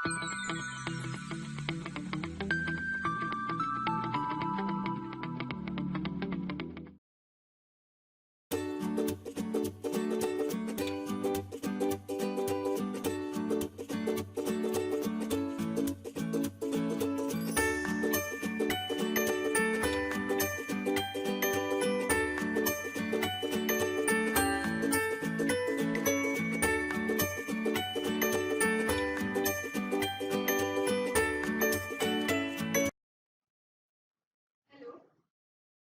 Hello,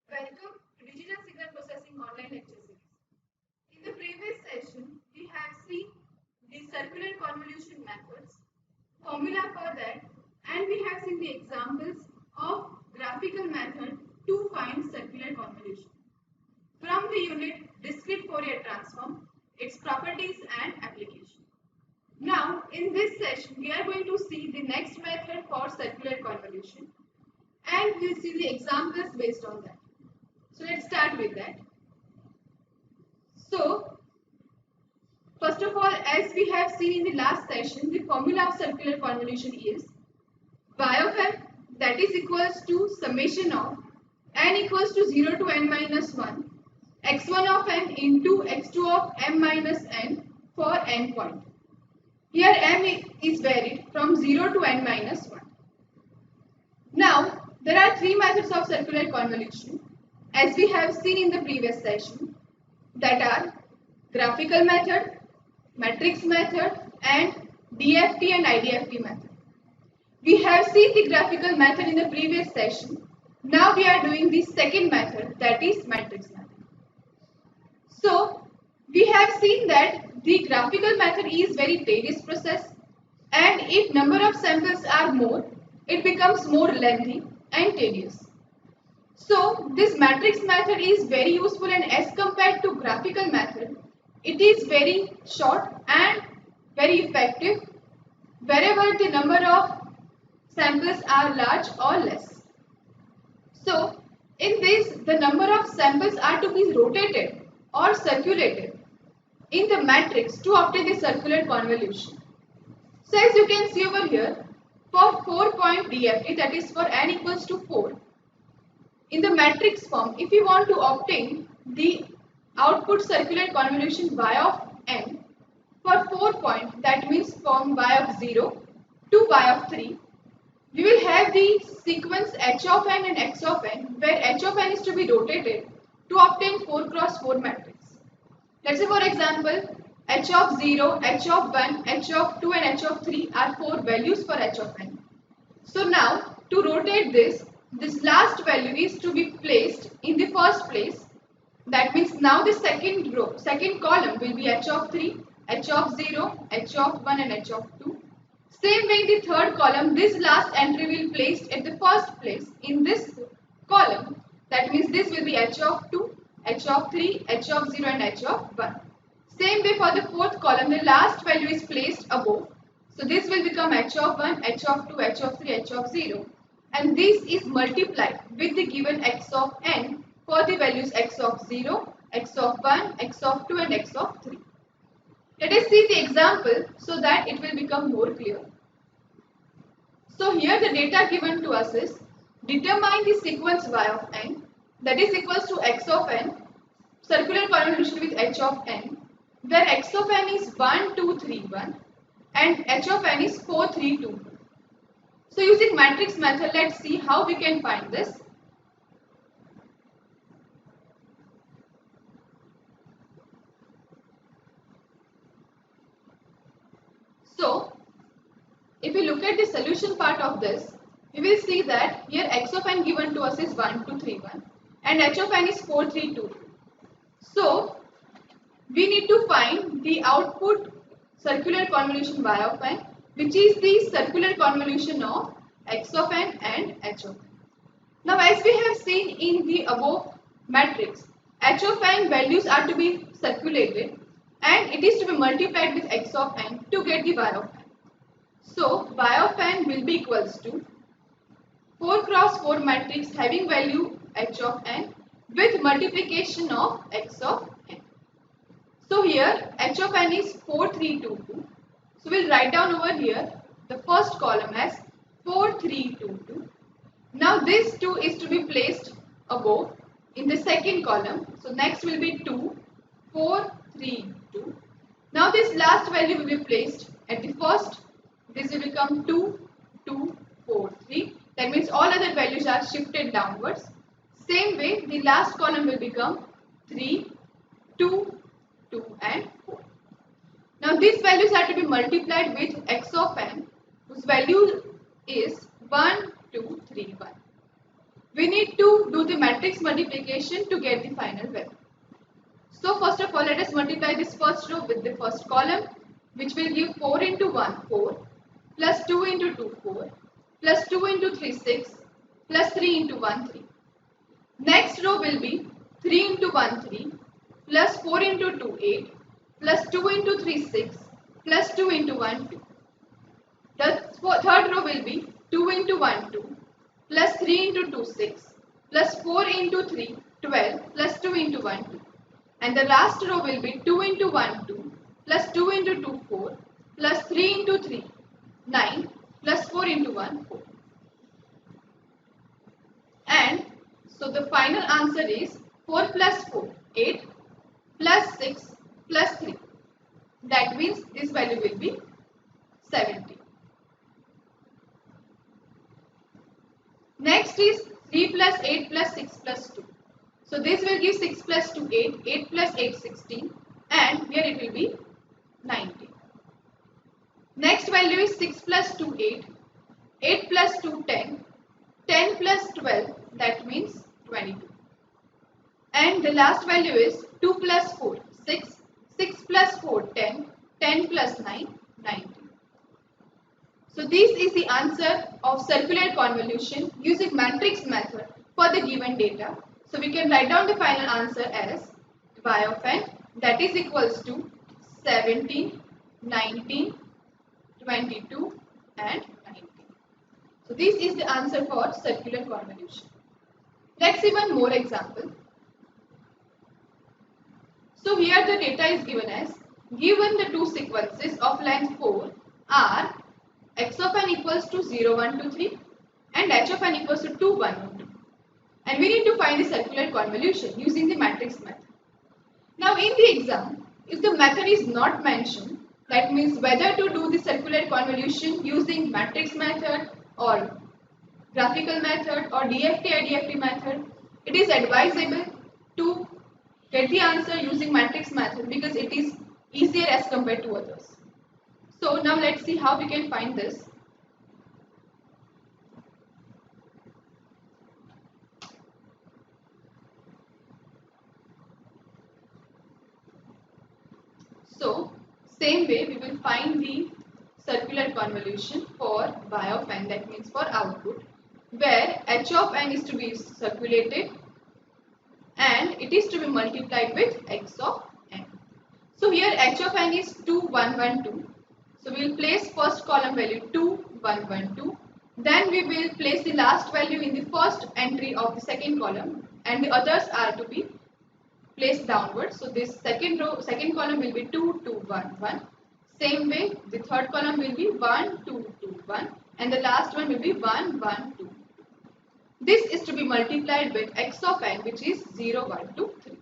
welcome to Digital Signal Processing Online Lecture Series. In the previous session, we have seen the circular convolution methods, formula for that, and we have seen the examples of graphical method to find circular convolution. From the unit Discrete Fourier Transform, its properties and application. Now, in this session, we are going to see the next method for circular convolution, and we'll see the examples based on that. So let's start with that. So first of all, as we have seen in the last session, the formula of circular convolution is y of n, that is equals to summation of n equals to 0 to n minus 1 x1 of n into x2 of m minus n for n point. Here m is varied from 0 to n minus 1. Now there are three methods of circular convolution as we have seen in the previous session, that are graphical method, matrix method and DFT and IDFT method. We have seen the graphical method in the previous session. Now we are doing the second method, that is matrix method. So we have seen that the graphical method is very tedious process, and if number of samples are more, it becomes more lengthy and tedious. So this matrix method is very useful, and as compared to graphical method, it is very short and very effective wherever the number of samples are large or less. So in this, the number of samples are to be rotated or circulated in the matrix to obtain the circular convolution. So as you can see over here, for 4-point DFT, that is for n equals to 4, in the matrix form, if we want to obtain the output circular convolution y of n for 4 points, that means from y of 0 to y of 3, we will have the sequence h of n and x of n, where h of n is to be rotated to obtain 4 cross 4 matrix. Let's say for example, h of 0, h of 1, h of 2 and h of 3 are 4 values for h of n. So now to rotate this last value is to be placed in the first place. That means now the second row, second column will be h of 3, h of 0, h of 1 and h of 2. Same way in the third column, this last entry will be placed at the first place in this column. That means this will be h of 2, h of 3, h of 0 and h of 1. Same way for the fourth column, the last value is placed above. So this will become h of 1, h of 2, h of 3, h of 0. And this is multiplied with the given x of n for the values x of 0, x of 1, x of 2 and x of 3. Let us see the example so that it will become more clear. So here the data given to us is determine the sequence y of n, that is equals to x of n, circular convolution with h of n, where x of n is 1, 2, 3, 1 and h of n is 4, 3, 2. So using matrix method, let's see how we can find this. So if we look at the solution part of this, we will see that here x of n given to us is 1, 2, 3, 1 and h of n is 4, 3, 2. So we need to find the output circular convolution y of n, which is the circular convolution of x of n and h of n. Now as we have seen in the above matrix, h of n values are to be circulated and it is to be multiplied with x of n to get the y of n. So y of n will be equals to 4 cross 4 matrix having value h of n with multiplication of x of n. So here h of n is 4, 3, 2, 2. So we'll write down over here the first column as 4, 3, 2, 2. Now this 2 is to be placed above in the second column. So next will be 2, 4, 3, 2. Now this last value will be placed at the first. This will become 2, 2, 4, 3. That means all other values are shifted downwards. Same way, the last column will become 3, 2, 2 and 4. Now these values are to be multiplied with x of n, whose value is 1, 2, 3, 1. We need to do the matrix multiplication to get the final value. So first of all, let us multiply this first row with the first column, which will give 4 into 1, 4, plus 2 into 2, 4, plus 2 into 3, 6, plus 3 into 1, 3. Next row will be 3 into 1, 3, plus 4 into 2, 8, plus 2 into 3, 6, plus 2 into 1, 2. The third row will be 2 into 1, 2, plus 3 into 2, 6, plus 4 into 3, 12, plus 2 into 1, 2. And the last row will be 2 into 1, 2, plus 2 into 2, 4, plus 3 into 3, 9, plus 4 into 1, 4. And so the final answer is 4 plus 4, 8, plus 6, plus 3. That means this value will be 70. Next is 3 plus 8 plus 6 plus 2. So this will give 6 plus 2, 8, 8 plus 8, 16, and here it will be 19. Next value is 6 plus 2, 8, 8 plus 2, 10, 10 plus 12, that means 22. And the last value is 2 plus 4, 6, 6 plus 4, 10, 10 plus 9, 19. So this is the answer of circular convolution using matrix method for the given data. So we can write down the final answer as y of n, that is equals to 17, 19, 22 and 19. So this is the answer for circular convolution. Let's see one more example. So here the data is given as, given the two sequences of length 4 are x of n equals to 0, 1, 2, 3 and h of n equals to 2, 1, 1, 2. And we need to find the circular convolution using the matrix method. Now in the exam, if the method is not mentioned, that means whether to do the circular convolution using matrix method or graphical method or DFT-IDFT method, it is advisable to get the answer using matrix method because it is easier as compared to others. So now let's see how we can find this. So same way we will find the circular convolution for y of n, that means for output, where h of n is to be circulated and it is to be multiplied with x of n. So here h of n is 2, 1, 1, 2. So we will place first column value 2, 1, 1, 2. Then we will place the last value in the first entry of the second column and the others are to be placed downwards. So this second column will be 2, 2, 1, 1. Same way the third column will be 1, 2, 2, 1 and the last one will be 1, 1, 2. This is to be multiplied with x of n, which is 0, 1, 2, 3.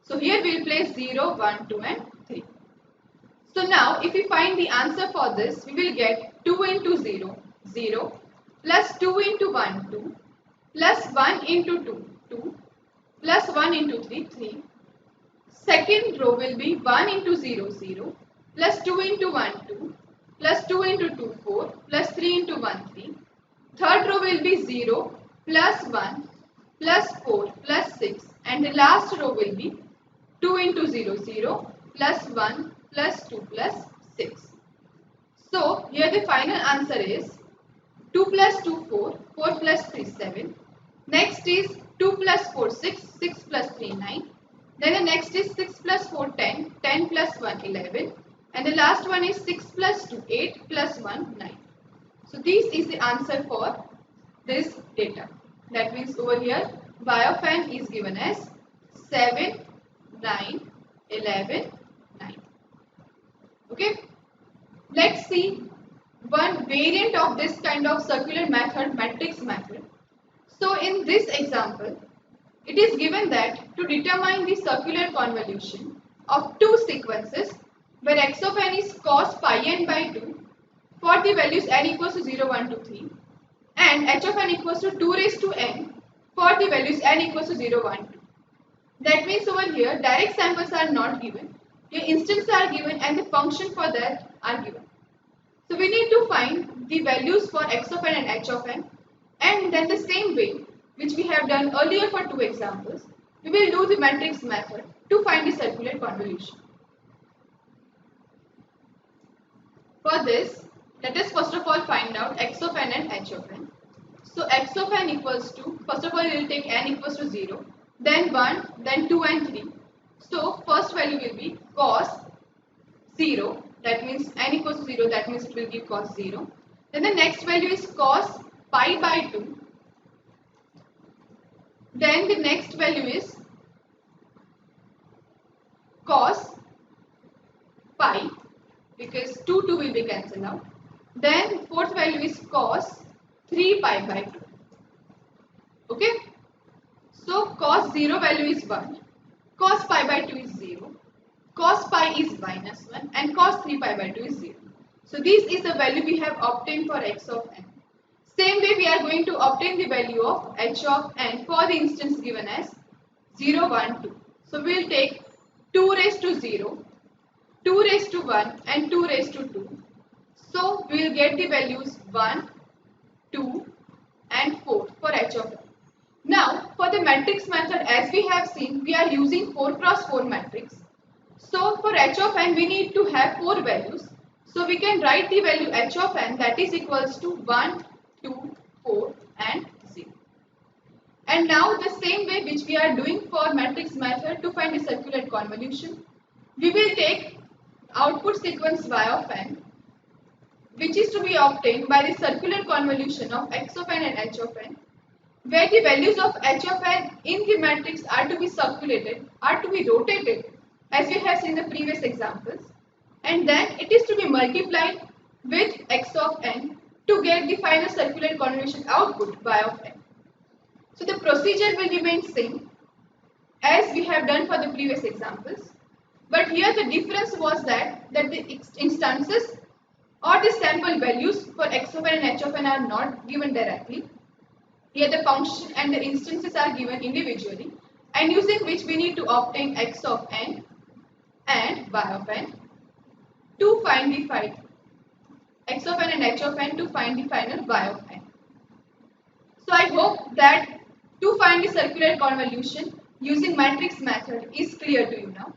So here we will place 0, 1, 2 and 3. So now if we find the answer for this, we will get 2 into 0, 0, plus 2 into 1, 2, plus 1 into 2, 2, plus 1 into 3, 3. Second row will be 1 into 0, 0, plus 2 into 1, 2, plus 2 into 2, 4, plus 3 into 1, 3. Third row will be 0, plus 1, plus 4, plus 6. And the last row will be 2 into 0, 0, plus 1, plus 2, plus 6. So here the final answer is 2 plus 2, 4, 4 plus 3, 7. Next is 2 plus 4, 6, 6 plus 3, 9. Then the next is 6 plus 4, 10, 10 plus 1, 11. And the last one is 6 plus 2, 8 plus 1, 9. So this is the answer for this data. That means over here y of n is given as 7, 9, 11, 9. Okay. Let's see one variant of this kind of circular method, matrix method. So in this example, it is given that to determine the circular convolution of two sequences where x of n is cos pi n by 2 for the values n equals to 0, 1, 2, 3 and h of n equals to 2 raised to n for the values n equals to 0, 1, 2. That means over here direct samples are not given, your instances are given and the function for that are given. So we need to find the values for x of n and h of n, and then the same way which we have done earlier for two examples, we will do the matrix method to find the circular convolution. For this, let us first of all find out x of n and h of n. So x of n equals to, first of all we will take n equals to 0, then 1, then 2 and 3. So first value will be cos 0, that means n equals to 0, that means it will give cos 0. Then the next value is cos pi by 2. Then the next value is cos pi, because 2 will be cancelled out. Then fourth value is cos 3 pi by 2. Okay. So cos 0 value is 1, cos pi by 2 is 0, cos pi is minus 1 and cos 3 pi by 2 is 0. So this is the value we have obtained for x of n. Same way we are going to obtain the value of h of n for the instance given as 0, 1, 2. So we will take 2 raised to 0, 2 raised to 1 and 2 raised to 2. So we will get the values 1, 2 and 4 for h of n. Now for the matrix method, as we have seen, we are using 4 cross 4 matrix. So for h of n we need to have 4 values. So we can write the value h of n, that is equals to 1, 2, 4 and 0. And now the same way which we are doing for matrix method to find the circular convolution, we will take output sequence y of n, which is to be obtained by the circular convolution of x of n and h of n, where the values of h of n in the matrix are to be circulated, are to be rotated as we have seen in the previous examples, and then it is to be multiplied with x of n to get the final circular convolution output y of n. So the procedure will remain same as we have done for the previous examples, but here the difference was that the instances or the sample values for x of n and h of n are not given directly. Here the function and the instances are given individually, and using which we need to obtain x of n and y of n to find the final x of n and h of n to find the final y of n. So I hope that to find the circular convolution using matrix method is clear to you now.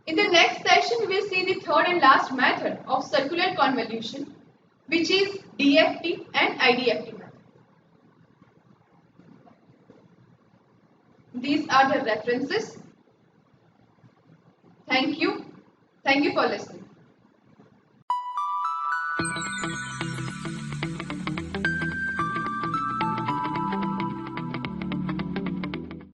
In the next session we will see the third and last method of circular convolution, which is DFT and IDFT method. These are the references. Thank you. Thank you for listening.